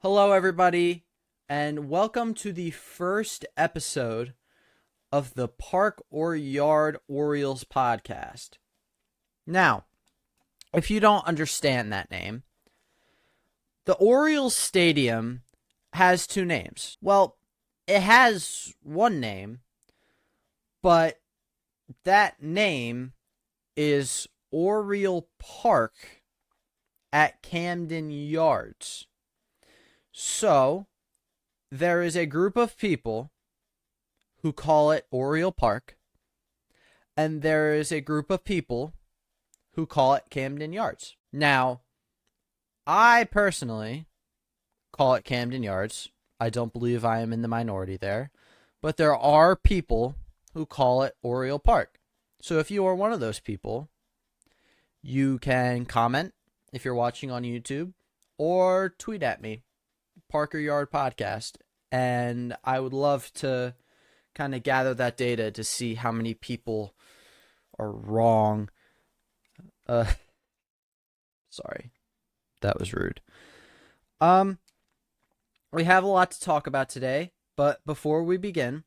Hello, everybody, and welcome to the first episode of the Park or Yard Orioles podcast. Now, if you don't understand that name, the Orioles Stadium has two names. Well, it has one name, but that name is Oriole Park at Camden Yards. So, there is a group of people who call it Oriole Park, and there is a group of people who call it Camden Yards. Now, I personally call it Camden Yards. I don't believe I am in the minority there, but there are people who call it Oriole Park. So if you are one of those people, you can comment if you're watching on YouTube or tweet at me. Parker Yard Podcast, and I would love to kind of gather that data to see how many people are wrong. Sorry, that was rude. We have a lot to talk about today, but before we begin,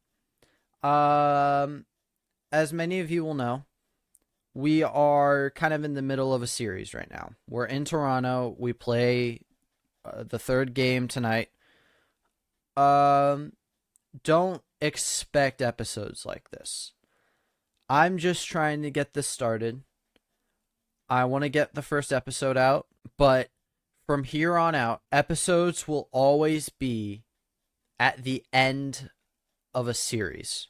as many of you will know, we are kind of in the middle of a series right now. We're in Toronto. We play the third game tonight. Don't expect episodes like this. I'm just trying to get this started. I want to get the first episode out, but from here on out, episodes will always be at the end of a series.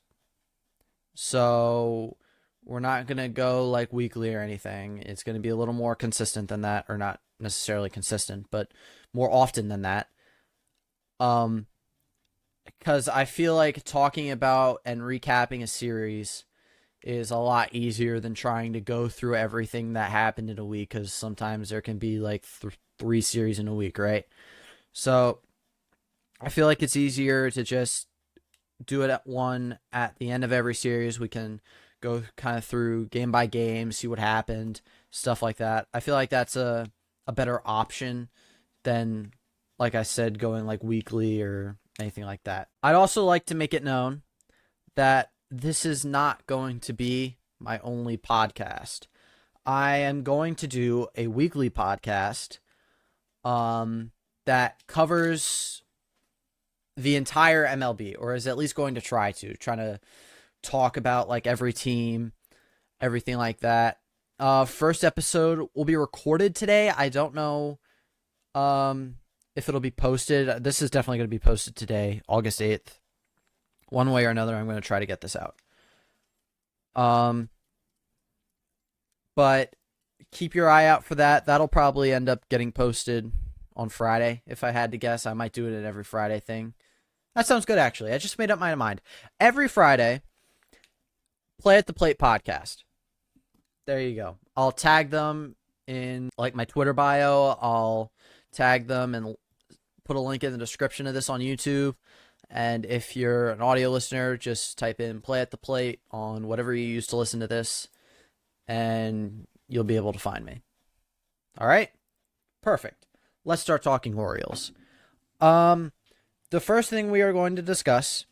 So we're not going to go like weekly or anything. It's going to be a little more consistent than that, or not necessarily consistent, but more often than that. Because I feel like talking about and recapping a series is a lot easier than trying to go through everything that happened in a week, because sometimes there can be like three series in a week, right? So I feel like it's easier to just do it at the end of every series. We can go kind of through game by game, see what happened, stuff like that. I feel like that's a better option than, like I said, going like weekly or anything like that. I'd also like to make it known that this is not going to be my only podcast. I am going to do a weekly podcast that covers the entire MLB, or is at least going to trying to talk about like every team, everything like that. First episode will be recorded today. I don't know if it'll be posted. This is definitely going to be posted today, August 8th. One way or another, I'm going to try to get this out. But keep your eye out for that. That'll probably end up getting posted on Friday. If I had to guess, I might do it at every Friday thing. That sounds good, actually. I just made up my mind. Every Friday, Play at the Plate podcast. There you go. I'll tag them in like my Twitter bio. I'll tag them and put a link in the description of this on YouTube. And if you're an audio listener, just type in Play at the Plate on whatever you use to listen to this, and you'll be able to find me. All right? Perfect. Let's start talking Orioles. The first thing we are going to discuss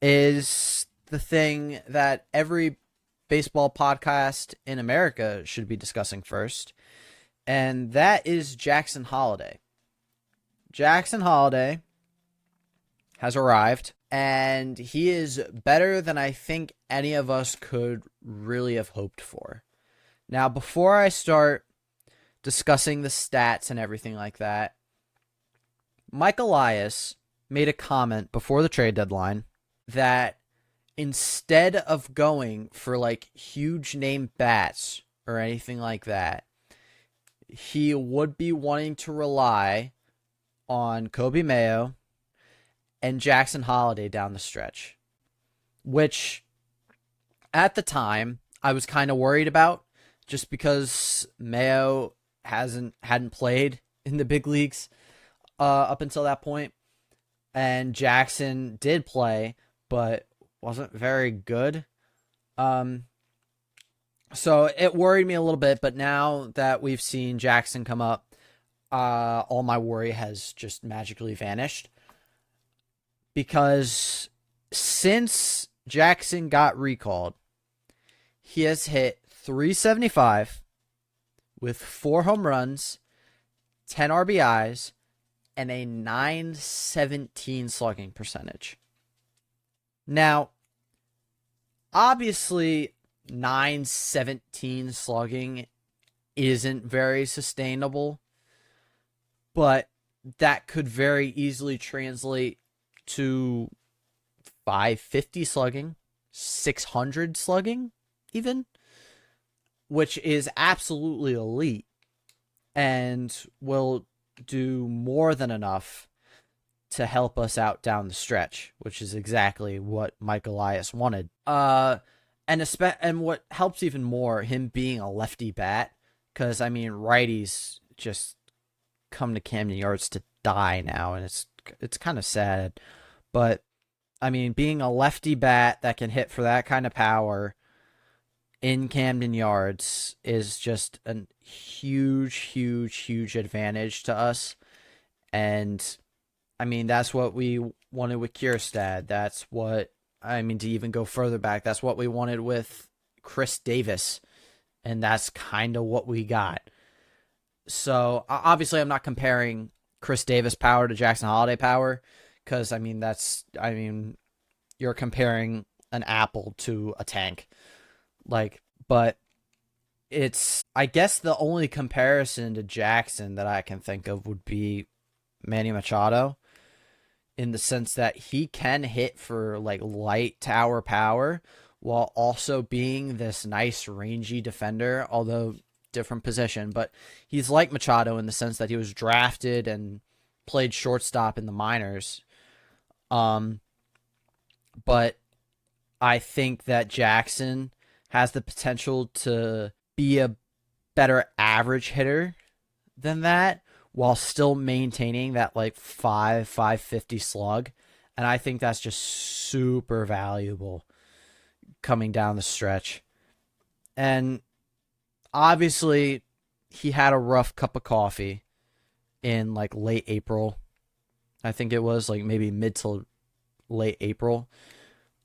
is the thing that every baseball podcast in America should be discussing first, and that is Jackson Holliday. Jackson Holliday has arrived, and he is better than I think any of us could really have hoped for. Now, before I start discussing the stats and everything like that, Mike Elias made a comment before the trade deadline that instead of going for like huge name bats or anything like that, he would be wanting to rely on Kobe Mayo and Jackson Holliday down the stretch, which at the time I was kind of worried about, just because Mayo hadn't played in the big leagues up until that point, and Jackson did play but wasn't very good. So it worried me a little bit, but now that we've seen Jackson come up, all my worry has just magically vanished. Because since Jackson got recalled, he has hit 375 with 4 home runs, 10 RBIs, and a 917 slugging percentage. Now, obviously, 917 slugging isn't very sustainable, but that could very easily translate to 550 slugging, 600 slugging, even, which is absolutely elite and will do more than enough to help us out down the stretch, which is exactly what Mike Elias wanted. And what helps even more, him being a lefty bat, because I mean righties just come to Camden Yards to die now, and it's kind of sad. But I mean, being a lefty bat that can hit for that kind of power in Camden Yards is just a huge, huge, huge advantage to us. And I mean, that's what we wanted with Kierstad. That's what, I mean, to even go further back, that's what we wanted with Chris Davis. And that's kind of what we got. So obviously I'm not comparing Chris Davis power to Jackson Holliday power, because I mean, you're comparing an apple to a tank. But it's, I guess the only comparison to Jackson that I can think of would be Manny Machado, in the sense that he can hit for like light tower power while also being this nice rangy defender, although different position. But he's like Machado in the sense that he was drafted and played shortstop in the minors. But I think that Jackson has the potential to be a better average hitter than that, while still maintaining that like 550 slug. And I think that's just super valuable coming down the stretch. And obviously he had a rough cup of coffee in like late April. I think it was like maybe mid to late April.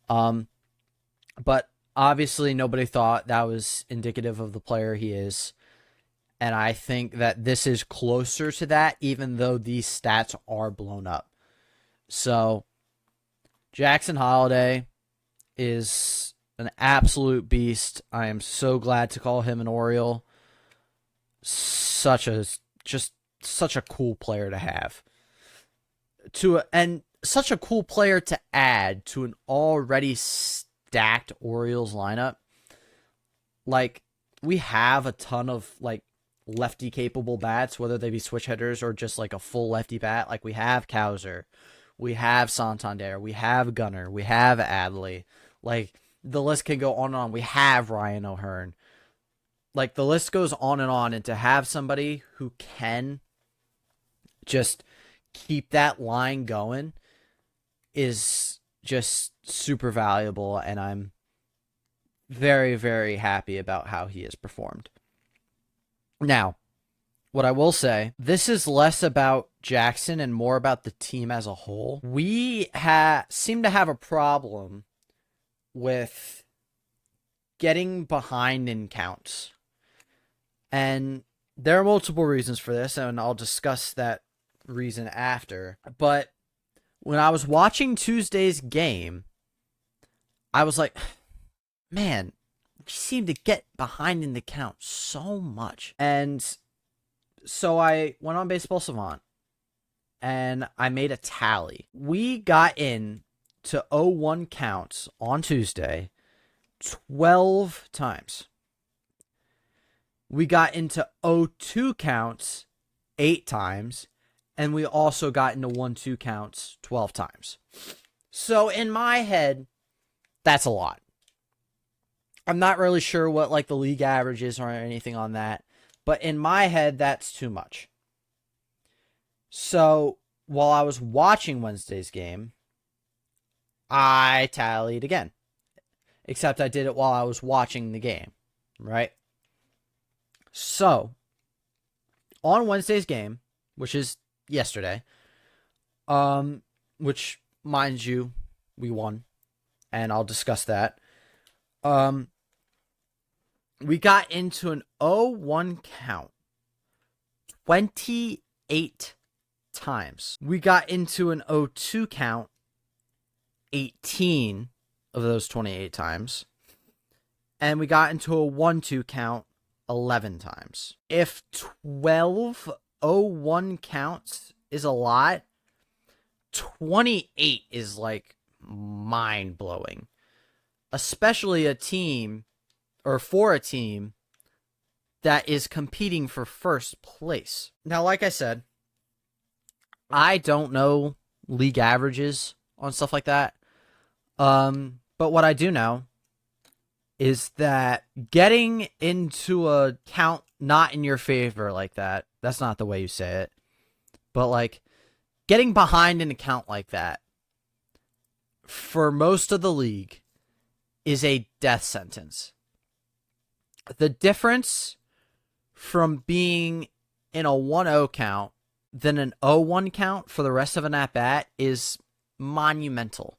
But obviously nobody thought that was indicative of the player he is. And I think that this is closer to that, even though these stats are blown up. So Jackson Holliday is an absolute beast. I am so glad to call him an Oriole. Such a cool player to have. And such a cool player to add to an already stacked Orioles lineup. Like, we have a ton of like lefty capable bats, whether they be switch hitters or just like a full lefty bat. Like, we have Kowser, we have Santander, we have Gunnar, we have Adley. Like, the list can go on and on. We have Ryan O'Hearn. Like, the list goes on, and to have somebody who can just keep that line going is just super valuable, and I'm very, very happy about how he has performed. Now, what I will say, this is less about Jackson and more about the team as a whole. We seem to have a problem with getting behind in counts. And there are multiple reasons for this, and I'll discuss that reason after. But when I was watching Tuesday's game, I was like, man, we seem to get behind in the count so much. And so I went on Baseball Savant and I made a tally. We got in to 0-1 counts on Tuesday 12 times. We got into 0-2 counts 8 times. And we also got into 1-2 counts 12 times. So in my head, that's a lot. I'm not really sure what like the league average is or anything on that. But in my head, that's too much. So while I was watching Wednesday's game, I tallied again. Except I did it while I was watching the game, right? So on Wednesday's game, which is yesterday. Which, mind you, we won, and I'll discuss that. We got into an 0-1 count 28 times. We got into an 0-2 count 18 of those 28 times. And we got into a 1-2 count 11 times. If 12 0-1 counts is a lot, 28 is like mind-blowing. Especially a team, or for a team, that is competing for first place. Now, like I said, I don't know league averages on stuff like that. But what I do know is that getting into a count not in your favor like that, that's not the way you say it, but like getting behind in a count like that for most of the league is a death sentence. The difference from being in a 1-0 count than an 0-1 count for the rest of an at-bat is monumental.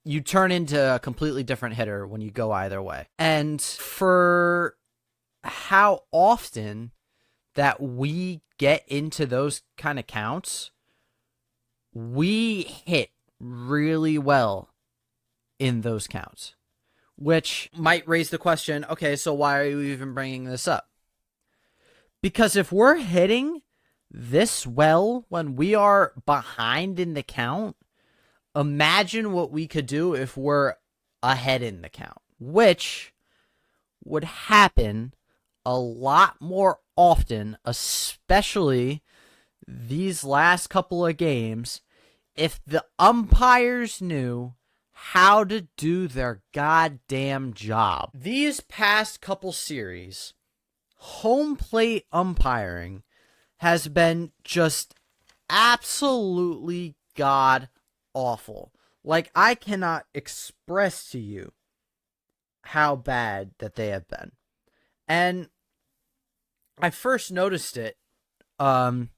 You turn into a completely different hitter when you go either way. And for how often that we get into those kind of counts, we hit really well in those counts. Which might raise the question, okay, so why are you even bringing this up? Because if we're hitting this well when we are behind in the count, imagine what we could do if we're ahead in the count, which would happen a lot more often, especially these last couple of games, if the umpires knew how to do their goddamn job. These past couple series, home plate umpiring has been just absolutely god awful. Like, I cannot express to you how bad that they have been. And I first noticed it during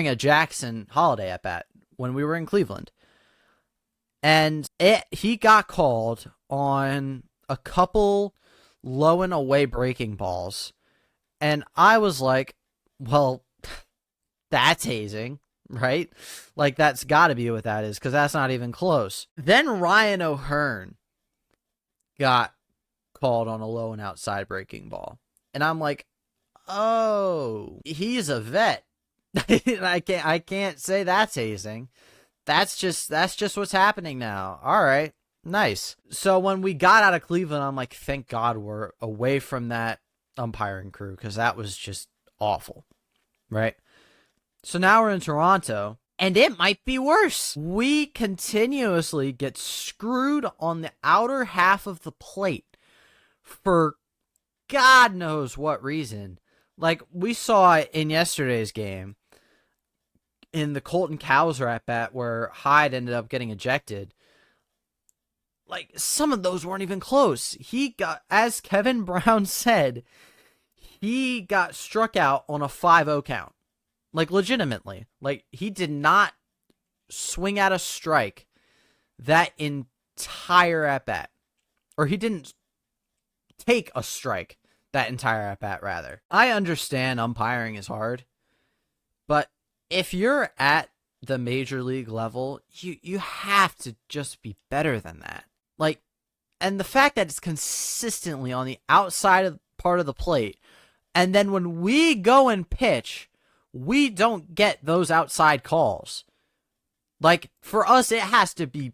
a Jackson Holiday at bat when we were in Cleveland. And he got called on a couple low and away breaking balls. And I was like, well, that's hazing, right? Like, that's got to be what that is, because that's not even close. Then Ryan O'Hearn got called on a low and outside breaking ball. And I'm like, oh, he's a vet. I can't say that's hazing. That's just what's happening now. All right, nice. So when we got out of Cleveland, I'm like, thank God we're away from that umpiring crew, because that was just awful, right? So now we're in Toronto, and it might be worse. We continuously get screwed on the outer half of the plate for God knows what reason. Like, we saw it in yesterday's game in the Colton Cowser at bat where Hyde ended up getting ejected. Like, some of those weren't even close. He got, as Kevin Brown said, he got struck out on a 5-0 count. Like, legitimately. Like, he did not swing at a strike that entire at bat. Or he didn't take a strike that entire at bat, rather. I understand umpiring is hard, but if you're at the major league level, you have to just be better than that. Like, and the fact that it's consistently on the outside of part of the plate, and then when we go and pitch, we don't get those outside calls. Like, for us, it has to be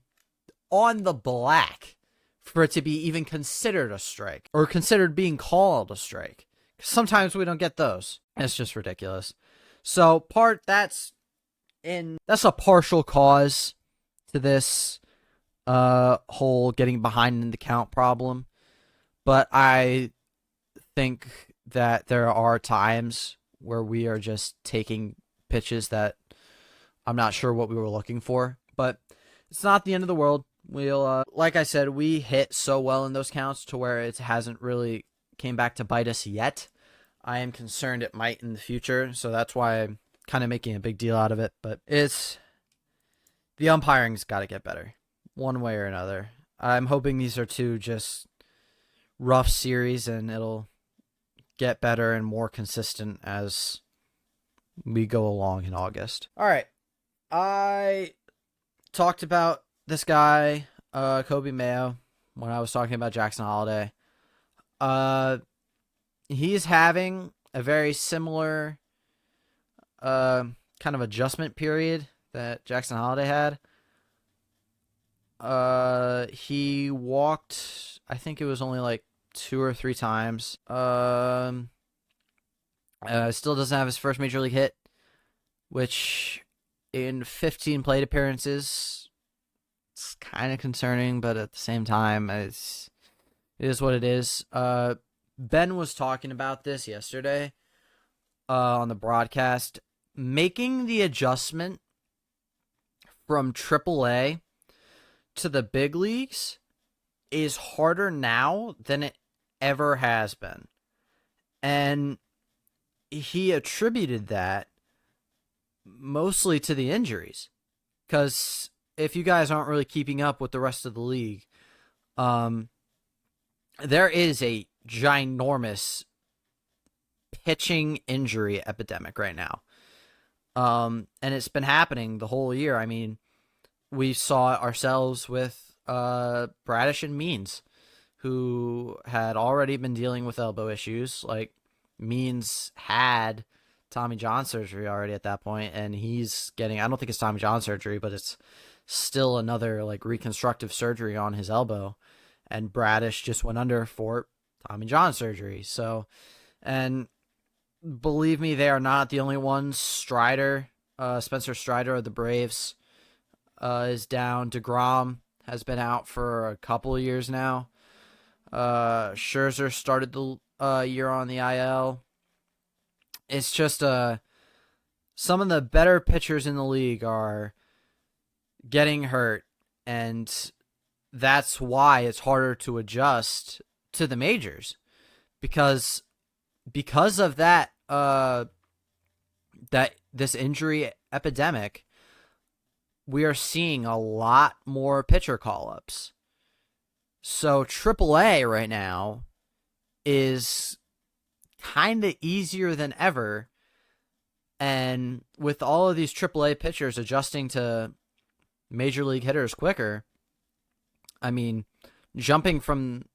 on the black for it to be even considered a strike, or considered being called a strike. Sometimes we don't get those. It's just ridiculous. So that's a partial cause to this whole getting behind in the count problem. But I think that there are times where we are just taking pitches that I'm not sure what we were looking for. But it's not the end of the world. We'll like I said, we hit so well in those counts to where it hasn't really came back to bite us yet. I am concerned it might in the future, so that's why I'm kind of making a big deal out of it. But the umpiring's got to get better, one way or another. I'm hoping these are two just rough series, and it'll get better and more consistent as we go along in August. All right, I talked about this guy, Kobe Mayo, when I was talking about Jackson Holiday. He's having a very similar kind of adjustment period that Jackson Holiday had. He walked, I think it was only like 2 or 3 times. Still doesn't have his first major league hit, which in 15 plate appearances, it's kind of concerning, but at the same time, it is what it is. Ben was talking about this yesterday on the broadcast. Making the adjustment from AAA to the big leagues is harder now than it ever has been. And he attributed that mostly to the injuries. Because if you guys aren't really keeping up with the rest of the league, there is a ginormous pitching injury epidemic right now. And it's been happening the whole year. I mean, we saw it ourselves with Bradish and Means, who had already been dealing with elbow issues. Like, Means had Tommy John surgery already at that point, and he's getting, I don't think it's Tommy John surgery, but it's still another like reconstructive surgery on his elbow. And Bradish just went under for Tommy John surgery. So, and believe me, they are not the only ones. Strider, Spencer Strider of the Braves, is down. DeGrom has been out for a couple of years now. Scherzer started the year on the IL. It's just some of the better pitchers in the league are getting hurt, and that's why it's harder to adjust to the majors, because of that this injury epidemic, we are seeing a lot more pitcher call-ups. So AAA right now is kind of easier than ever, and with all of these AAA pitchers adjusting to major league hitters quicker, I mean, jumping from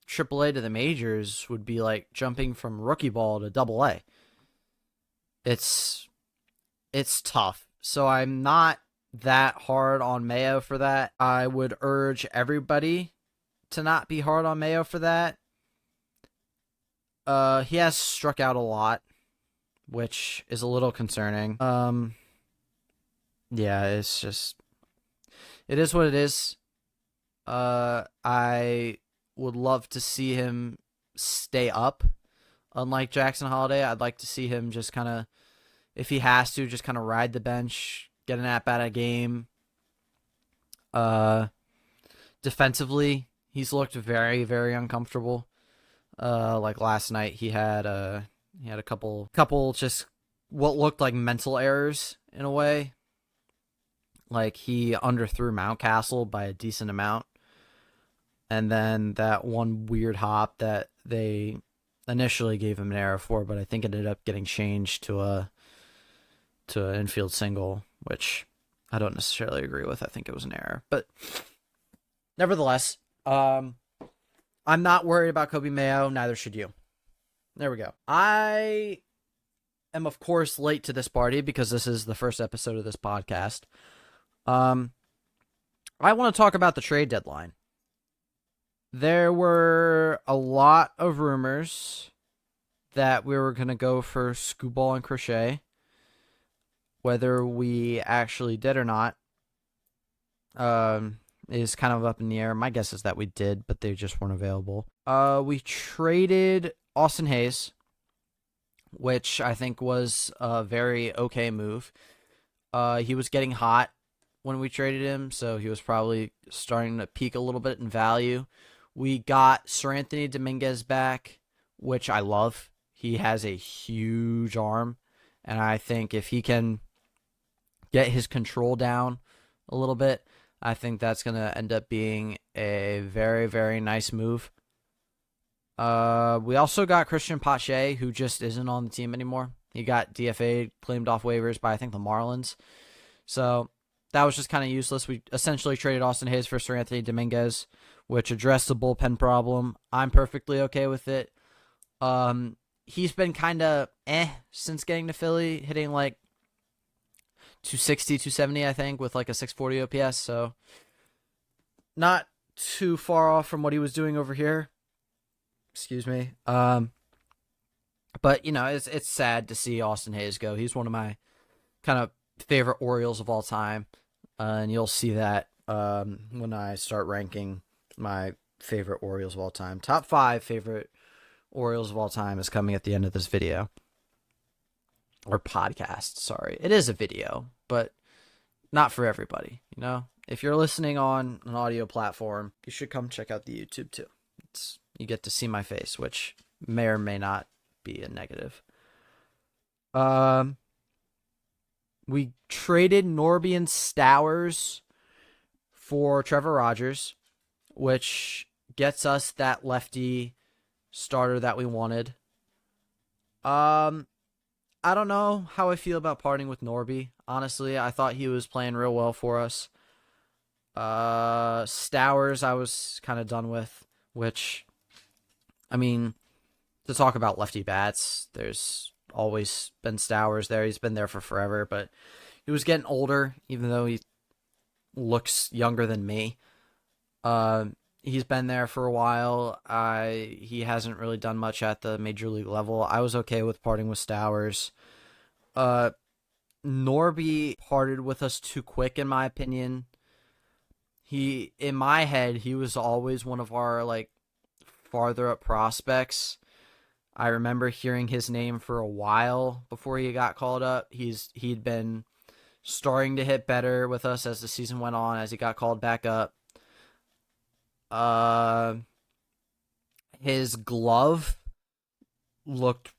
AAA to the majors would be like jumping from rookie ball to AA. It's tough. So I'm not that hard on Mayo for that. I would urge everybody to not be hard on Mayo for that. He has struck out a lot, which is a little concerning. Yeah, it's just, it is what it is. I would love to see him stay up. Unlike Jackson Holiday, I'd like to see him just kind of, if he has to, just kind of ride the bench, get an at-bat a game. Defensively, he's looked very, very uncomfortable. Like last night, he had a couple just what looked like mental errors in a way. Like he underthrew Mountcastle by a decent amount. And then that one weird hop that they initially gave him an error for, but I think it ended up getting changed to an infield single, which I don't necessarily agree with. I think it was an error. But nevertheless, I'm not worried about Kobe Mayo. Neither should you. There we go. I am, of course, late to this party because this is the first episode of this podcast. I want to talk about the trade deadline. There were a lot of rumors that we were going to go for Scooball and Crochet. Whether we actually did or not is kind of up in the air. My guess is that we did, but they just weren't available. We traded Austin Hayes, which I think was a very okay move. He was getting hot when we traded him, so he was probably starting to peak a little bit in value. We got Sir Anthony Dominguez back, which I love. He has a huge arm, and I think if he can get his control down a little bit, I think that's going to end up being a very, very nice move. We also got Christian Pache, who just isn't on the team anymore. He got DFA'd, claimed off waivers by, I think, the Marlins. So that was just kind of useless. We essentially traded Austin Hayes for Sir Anthony Dominguez, which addressed the bullpen problem. I'm perfectly okay with it. He's been kind of since getting to Philly, hitting like 260, 270, I think, with like a 640 OPS. So not too far off from what he was doing over here. Excuse me. But, you know, it's sad to see Austin Hayes go. He's one of my kind of favorite Orioles of all time. And you'll see that when I start ranking my favorite Orioles of all time. Top 5 favorite Orioles of all time is coming at the end of this video. Or podcast, sorry. It is a video, but not for everybody, you know? If you're listening on an audio platform, you should come check out the YouTube too. You get to see my face, which may or may not be a negative. We traded Norby and Stowers for Trevor Rogers, which gets us that lefty starter that we wanted. I don't know how I feel about parting with Norby. Honestly, I thought he was playing real well for us. Stowers, I was kind of done with, which, I mean, to talk about lefty bats, there's always been Stowers there. He's been there for forever, but he was getting older, even though he looks younger than me. He's been there for a while. He hasn't really done much at the major league level. I was okay with parting with Stowers. Norby parted with us too quick, in my opinion. In my head, he was always one of our, like, farther up prospects. I remember hearing his name for a while before he got called up. He'd been starting to hit better with us as the season went on, as he got called back up. His glove looked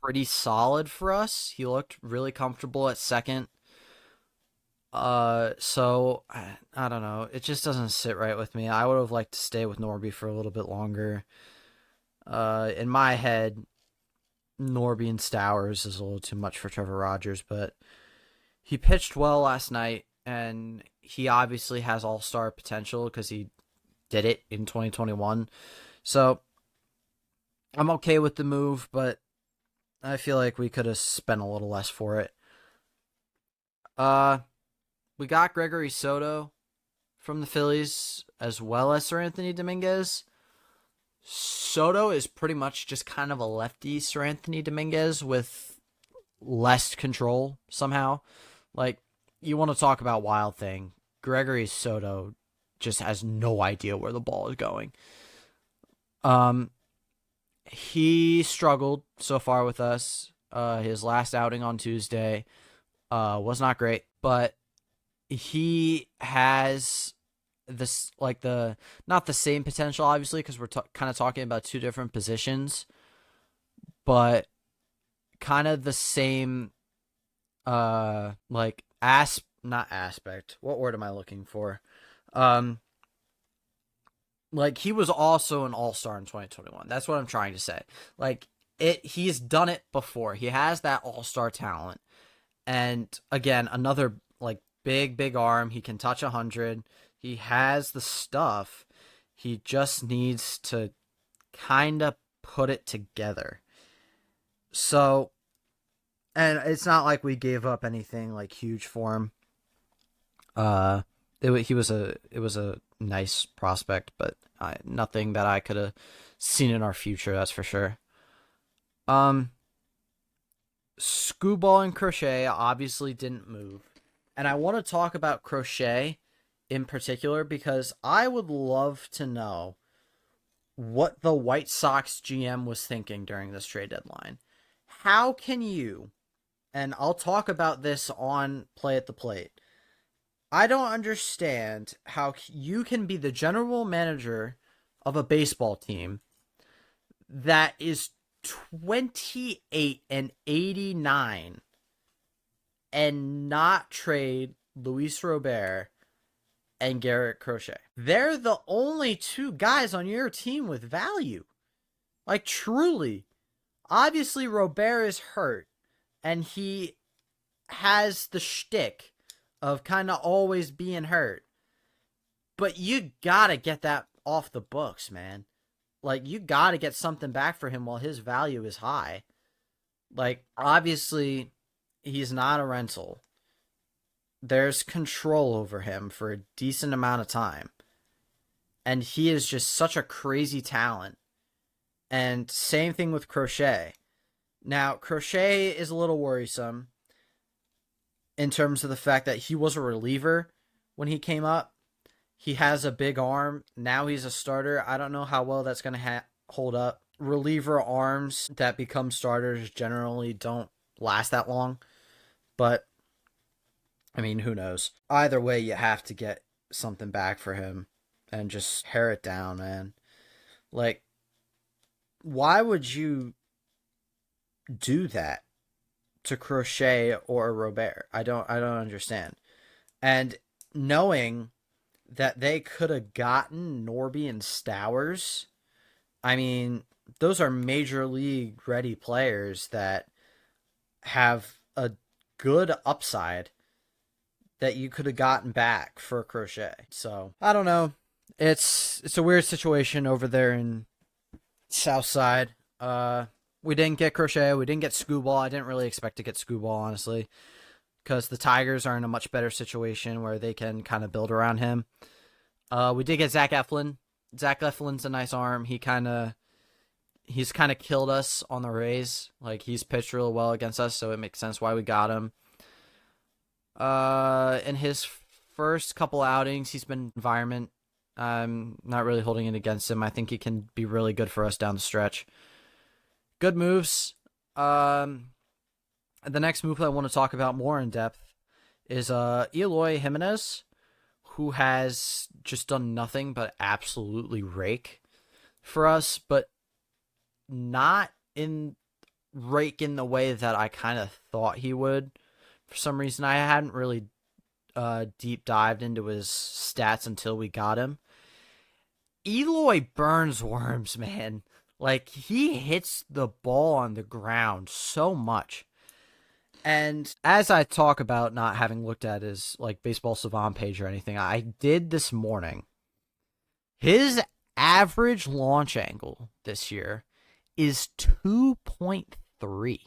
pretty solid for us. He looked really comfortable at second. So I don't know. It just doesn't sit right with me. I would have liked to stay with Norby for a little bit longer. In my head, Norby and Stowers is a little too much for Trevor Rogers, but he pitched well last night, and he obviously has all-star potential because he did it in 2021. So I'm okay with the move, but I feel like we could have spent a little less for it. We got Gregory Soto from the Phillies, as well as Sir Anthony Dominguez. Soto is pretty much just kind of a lefty Sir Anthony Dominguez with less control somehow. Like, you want to talk about wild thing. Gregory Soto just has no idea where the ball is going. He struggled so far with us. His last outing on Tuesday was not great, but he has this, like, not the same potential, obviously, because we're kind of talking about two different positions, but kind of the same, like, not aspect. What word am I looking for? Like, he was also an all-star in 2021. That's what I'm trying to say. Like, he's done it before. He has that all-star talent. And again, another, like, big arm. He can touch 100. He has the stuff. He just needs to kind of put it together. So, and it's not like we gave up anything like huge for him. It was a nice prospect, but nothing that I could have seen in our future, that's for sure. Scooball and Crochet obviously didn't move. And I want to talk about Crochet in particular because I would love to know what the White Sox GM was thinking during this trade deadline. How can you, and I'll talk about this on Play at the Plate, I don't understand how you can be the general manager of a baseball team that is 28 and 89 and not trade Luis Robert and Garrett Crochet. They're the only two guys on your team with value. Like, truly. Obviously, Robert is hurt, and he has the shtick of kind of always being hurt. But you gotta get that off the books, man. Like, you gotta get something back for him while his value is high. Like, obviously, he's not a rental. There's control over him for a decent amount of time. And he is just such a crazy talent. And same thing with Crochet. Now, Crochet is a little worrisome in terms of the fact that he was a reliever when he came up. He has a big arm. Now he's a starter. I don't know how well that's going to hold up. Reliever arms that become starters generally don't last that long. But, I mean, who knows? Either way, you have to get something back for him and just tear it down, man. Like, why would you do that to Crochet or Robert? I don't understand. And knowing that they could have gotten Norby and Stowers, I mean, those are major league ready players that have a good upside that you could have gotten back for Crochet. So I don't know. It's a weird situation over there in Southside. We didn't get Crochet. We didn't get Scooball. I didn't really expect to get Scooball, honestly, because the Tigers are in a much better situation where they can kind of build around him. We did get Zach Eflin. Zach Eflin's a nice arm. He's kind of killed us on the Rays. Like, he's pitched real well against us, so it makes sense why we got him. In his first couple outings, he's been environment. I'm not really holding it against him. I think he can be really good for us down the stretch. Good moves. The next move I want to talk about more in depth is Eloy Jimenez, who has just done nothing but absolutely rake for us, but not rake in the way that I kind of thought he would. For some reason, I hadn't really deep dived into his stats until we got him. Eloy burns worms, man. Like, he hits the ball on the ground so much. And as I talk about not having looked at his like Baseball Savant page or anything, I did this morning. His average launch angle this year is 2.3.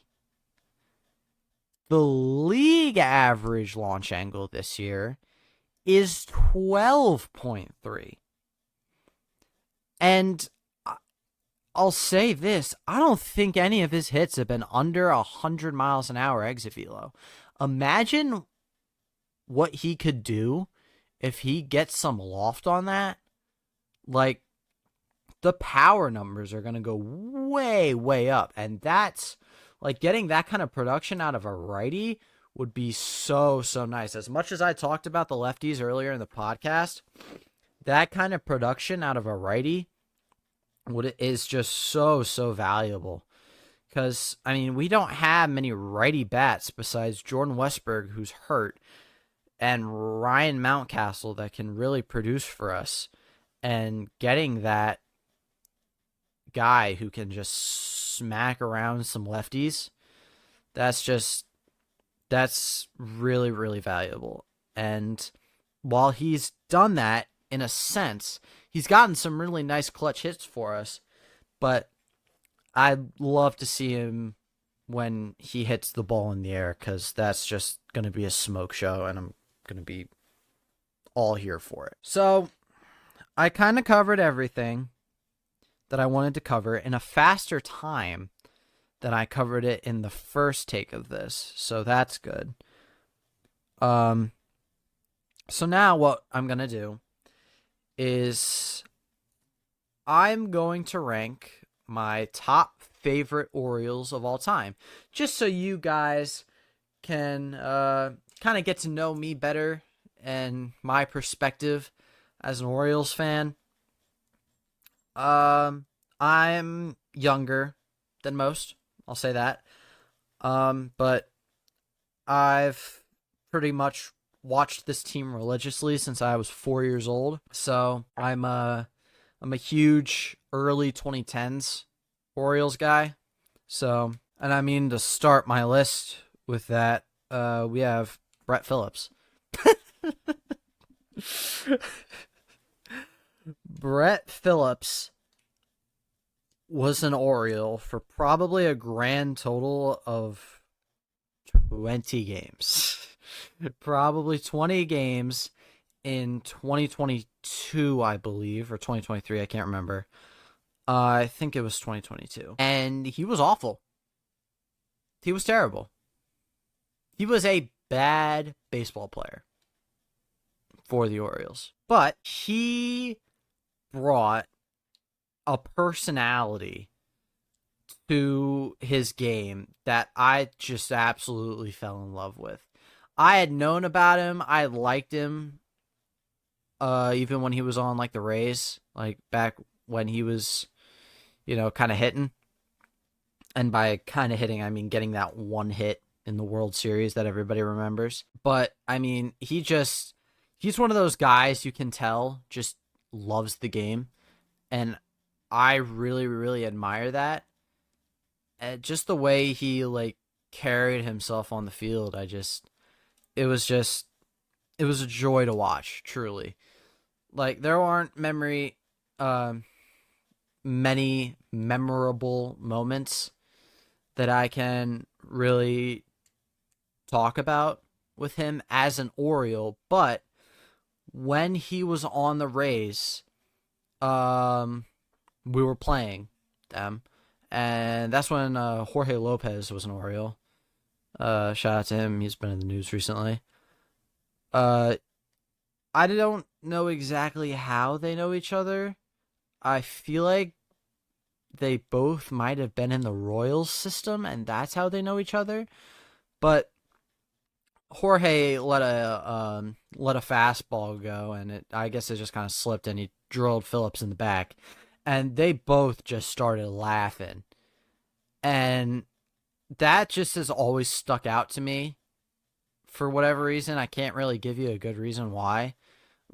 The league average launch angle this year is 12.3. And I'll say this, I don't think any of his hits have been under 100 miles an hour exit velo. Imagine what he could do if he gets some loft on that. Like, the power numbers are going to go way, way up. And that's, like, getting that kind of production out of a righty would be so, so nice. As much as I talked about the lefties earlier in the podcast, that kind of production out of a righty is just so, so valuable. Because, I mean, we don't have many righty bats besides Jordan Westberg, who's hurt, and Ryan Mountcastle that can really produce for us. And getting that guy who can just smack around some lefties, that's really, really valuable. And while he's done that, in a sense, he's gotten some really nice clutch hits for us, but I'd love to see him when he hits the ball in the air, because that's just going to be a smoke show, and I'm going to be all here for it. So I kind of covered everything that I wanted to cover in a faster time than I covered it in the first take of this, so that's good. So now what I'm going to do is I'm going to rank my top favorite Orioles of all time, just so you guys can kind of get to know me better and my perspective as an Orioles fan. I'm younger than most. I'll say that. But I've pretty much watched this team religiously since I was 4 years old. So I'm a huge early 2010s Orioles guy. So, and I mean, to start my list with that, we have Brett Phillips. Brett Phillips was an Oriole for probably a grand total of 20 games. Probably 20 games in 2022, I believe, or 2023. I can't remember. I think it was 2022. And he was awful. He was terrible. He was a bad baseball player for the Orioles. But he brought a personality to his game that I just absolutely fell in love with. I had known about him. I liked him even when he was on like the Rays, like back when he was, kind of hitting. And by kind of hitting, I mean getting that one hit in the World Series that everybody remembers. But I mean, he's one of those guys you can tell just loves the game. And I really, really admire that. And just the way he like carried himself on the field, it was a joy to watch, truly. Like there aren't many memorable moments that I can really talk about with him as an Oriole, but when he was on the Rays, we were playing them, and that's when Jorge Lopez was an Oriole. Shout out to him; he's been in the news recently. I don't know exactly how they know each other. I feel like they both might have been in the Royals system, and that's how they know each other. But Jorge let a fastball go, and I guess it just kind of slipped, and he drilled Phillips in the back, and they both just started laughing, and that just has always stuck out to me. For whatever reason, I can't really give you a good reason why,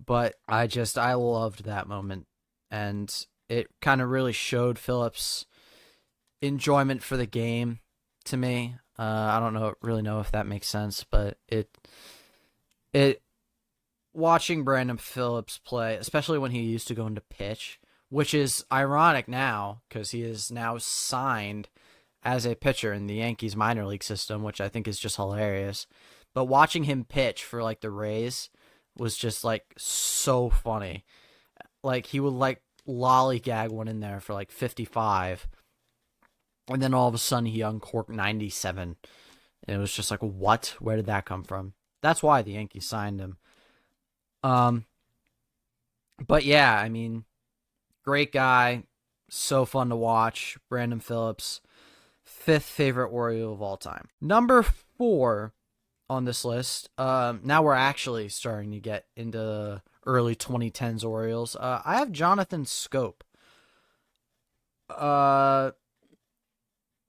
but I loved that moment, and it kind of really showed Phillips' enjoyment for the game to me. I don't really know if that makes sense, but it watching Brandon Phillips play, especially when he used to go into pitch, which is ironic now because he is now signed as a pitcher in the Yankees minor league system, which I think is just hilarious. But watching him pitch for like the Rays was just like so funny. Like he would like lollygag one in there for like 55, and then all of a sudden he uncorked 97. And it was just like, what? Where did that come from? That's why the Yankees signed him. But yeah, I mean, great guy, so fun to watch. Brandon Phillips, fifth favorite Oriole of all time. Number 4 on this list. Now we're actually starting to get into early 2010s Orioles. I have Jonathan Scope.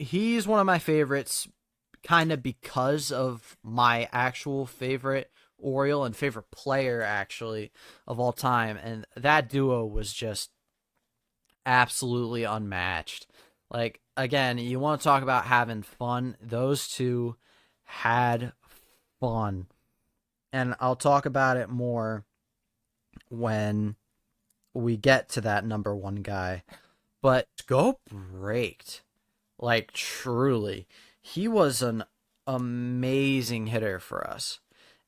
He's one of my favorites, kind of because of my actual favorite Oriole and favorite player, actually, of all time. And that duo was just absolutely unmatched. Like, again, you want to talk about having fun. Those two had fun. And I'll talk about it more when we get to that number 1 guy. But Scope raked. Like, truly. He was an amazing hitter for us.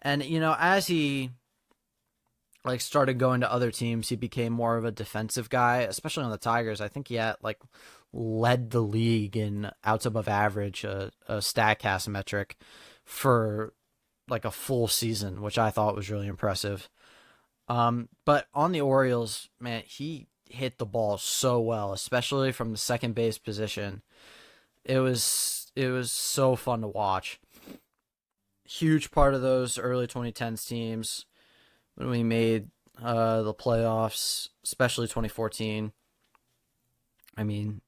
And, as he like started going to other teams, he became more of a defensive guy, especially on the Tigers. I think he had like led the league in outs above average, a StatCast metric for like a full season, which I thought was really impressive. But on the Orioles, man, he hit the ball so well, especially from the second base position. It was so fun to watch. Huge part of those early 2010s teams when we made the playoffs, especially 2014. I mean,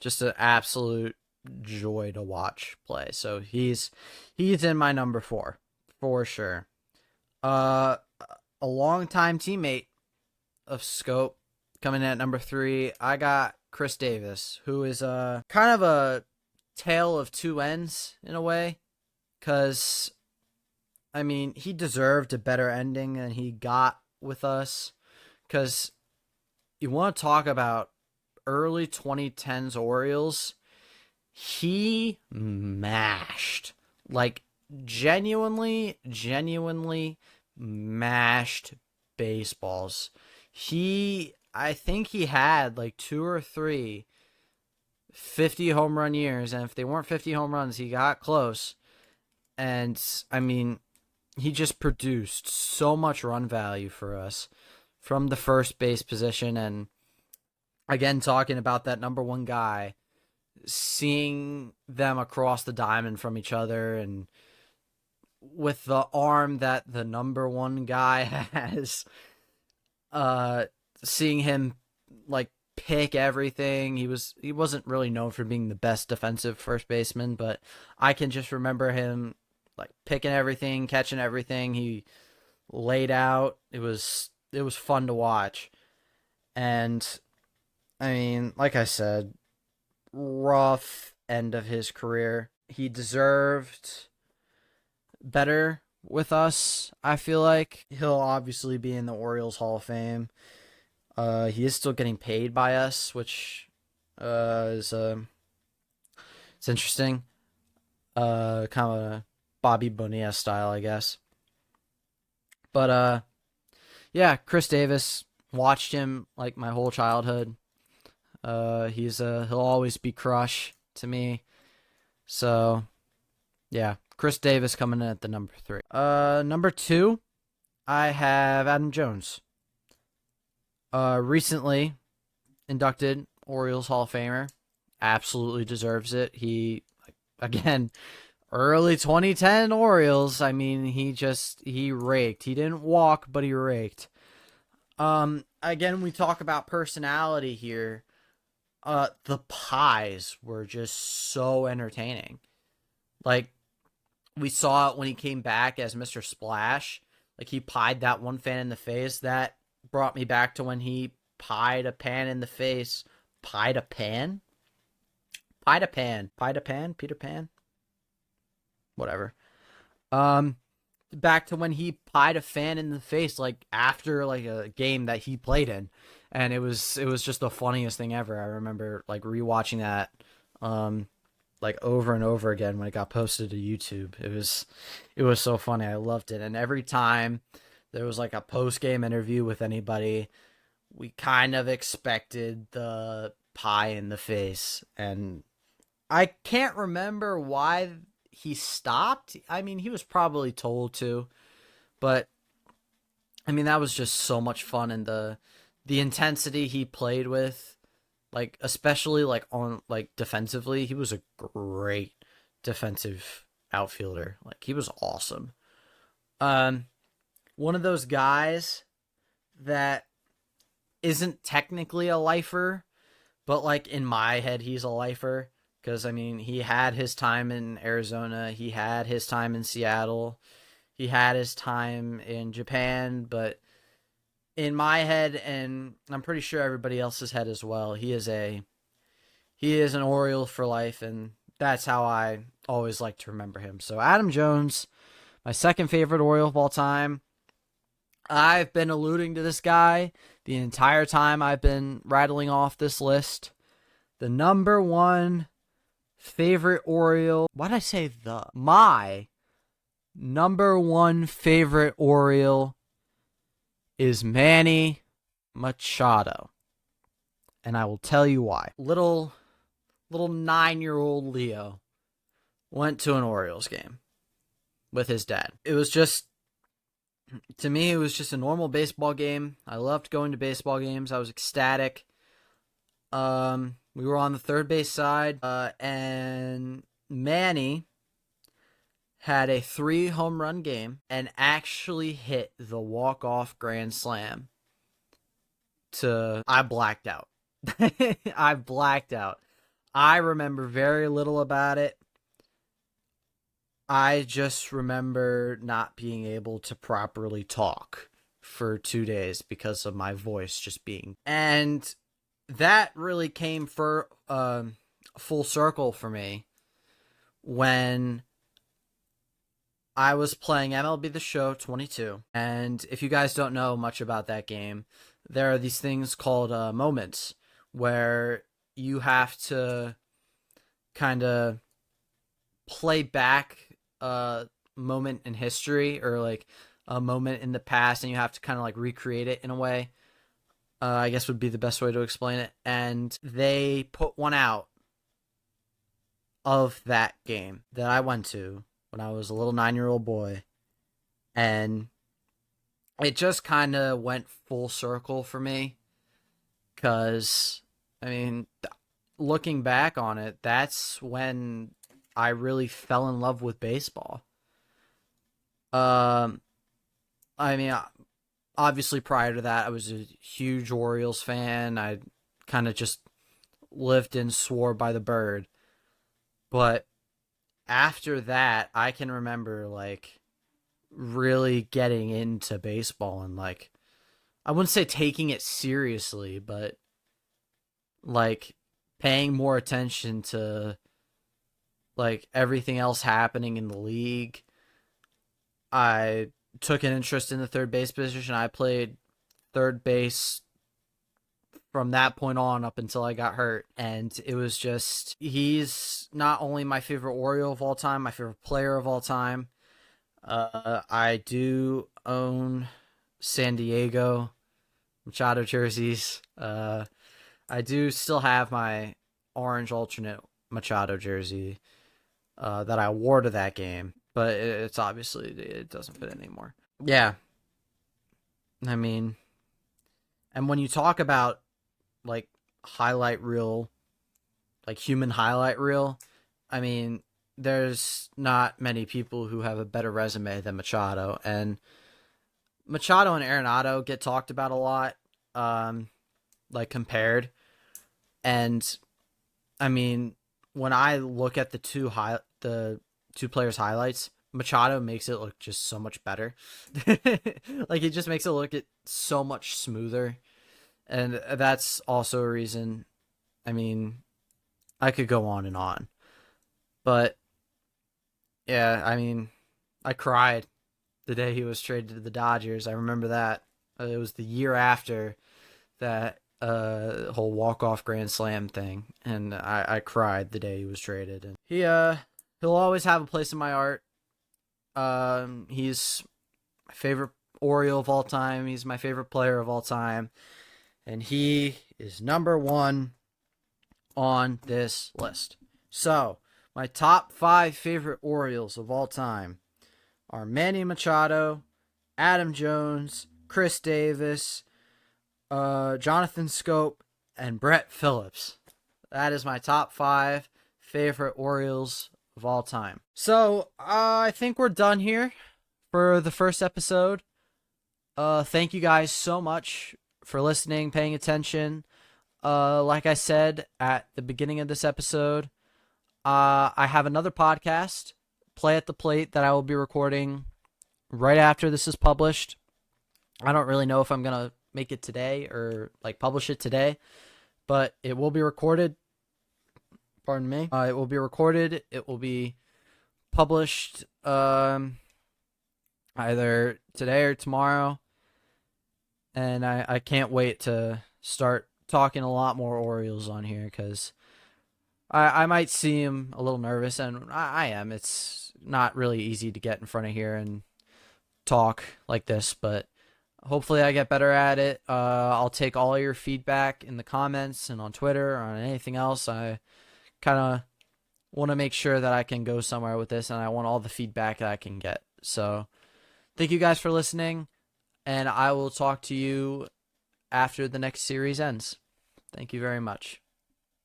Just an absolute joy to watch play. So he's in my number 4 for sure. A longtime teammate of Scope coming in at number 3. I got Chris Davis, who is kind of a tale of two ends in a way, because I mean he deserved a better ending than he got with us. Because you want to talk about early 2010s Orioles, he mashed, like genuinely mashed baseballs. I think he had like 2 or 3 50 home run years, and if they weren't 50 home runs, he got close. And I mean, he just produced so much run value for us from the first base position. And again, talking about that number 1 guy, seeing them across the diamond from each other, and with the arm that the number 1 guy has, seeing him like pick everything. He wasn't really known for being the best defensive first baseman, but I can just remember him like picking everything, catching everything he laid out. It was fun to watch. And I mean, like I said, rough end of his career. He deserved better with us, I feel like. He'll obviously be in the Orioles Hall of Fame. He is still getting paid by us, which is it's interesting. Kind of a Bobby Bonilla style, I guess. But yeah, Chris Davis, watched him like my whole childhood. He'll always be crush to me. So yeah, Chris Davis coming in at the number 3. Number 2, I have Adam Jones. Recently inducted Orioles Hall of Famer. Absolutely deserves it. He, again, early 2010 Orioles. I mean, he raked. He didn't walk, but he raked. Again, we talk about personality here. The pies were just so entertaining. Like, we saw it when he came back as Mr. Splash. Like, he pied that one fan in the face. That brought me back to when he pied a pan in the face. Pied a pan? Pied a pan. Pied a pan? Peter Pan? Whatever. Back to when he pied a fan in the face, like, after, like, a game that he played in. And it was just the funniest thing ever. I remember, like, rewatching that, like, over and over again when it got posted to YouTube. It was so funny. I loved it. And every time there was like a post-game interview with anybody, we kind of expected the pie in the face. And I can't remember why he stopped. I mean, he was probably told to, but I mean, that was just so much fun. And the intensity he played with, like, especially like on like defensively, he was a great defensive outfielder. Like, he was awesome. One of those guys that isn't technically a lifer, but like in my head, he's a lifer. Because, I mean, he had his time in Arizona. He had his time in Seattle. He had his time in Japan. But in my head, and I'm pretty sure everybody else's head as well, he is an Oriole for life. And that's how I always like to remember him. So Adam Jones, my second favorite Oriole of all time. I've been alluding to this guy the entire time I've been rattling off this list. The number 1 favorite Oriole. Why did I say the? My number 1 favorite Oriole is Manny Machado. And I will tell you why. Little 9-year-old Leo went to an Orioles game with his dad. It was just, to me, it was just a normal baseball game. I loved going to baseball games. I was ecstatic. We were on the third base side, and Manny had a 3 home run game and actually hit the walk-off grand slam. I blacked out. I blacked out. I remember very little about it. I just remember not being able to properly talk for 2 days because of my voice just being. And that really came for full circle for me when I was playing MLB The Show 22. And if you guys don't know much about that game, there are these things called moments where you have to kind of play back a moment in history or like a moment in the past, and you have to kind of like recreate it in a way. I guess would be the best way to explain it. And they put one out of that game that I went to when I was a little 9-year-old boy, and it just kind of went full circle for me. Because, I mean, looking back on it, that's when I really fell in love with baseball. Um, I mean, obviously prior to that, I was a huge Orioles fan. I kind of just lived and swore by the bird. But after that, I can remember like really getting into baseball and like I wouldn't say taking it seriously, but like paying more attention to like everything else happening in the league. I took an interest in the third base position. I played third base from that point on up until I got hurt. And it was just, he's not only my favorite Oriole of all time, my favorite player of all time. I do own San Diego Machado jerseys. I do still have my orange alternate Machado jersey that I wore to that game, but it's obviously it doesn't fit anymore. Yeah, I mean, and when you talk about like highlight reel, like human highlight reel, I mean, there's not many people who have a better resume than Machado, and Machado and Arenado get talked about a lot, like compared, and I mean, when I look at the two players' highlights, Machado makes it look just so much better. Like it just makes it look so much smoother, and that's also a reason. I mean, I could go on and on, but yeah, I mean, I cried the day he was traded to the Dodgers. I remember that. It was the year after that whole walk-off grand slam thing, and I cried the day he was traded. And he'll always have a place in my heart. He's my favorite Oriole of all time. He's my favorite player of all time, and he is number one on this list. So my top 5 favorite Orioles of all time are Manny Machado, Adam Jones, Chris Davis, Jonathan Scope, and Brett Phillips. That is my top 5 favorite Orioles of all time. So I think we're done here for the first episode. Thank you guys so much for listening, paying attention. Like I said at the beginning of this episode, I have another podcast, Play at the Plate, that I will be recording right after this is published. I don't really know if I'm going to make it today or like publish it today, but it will be recorded. Pardon me. It will be recorded. It will be published either today or tomorrow. And I can't wait to start talking a lot more Orioles on here because I might seem a little nervous, and I am. It's not really easy to get in front of here and talk like this, but hopefully I get better at it. I'll take all your feedback in the comments and on Twitter or on anything else. I kind of want to make sure that I can go somewhere with this, and I want all the feedback that I can get. So thank you guys for listening, and I will talk to you after the next series ends. Thank you very much.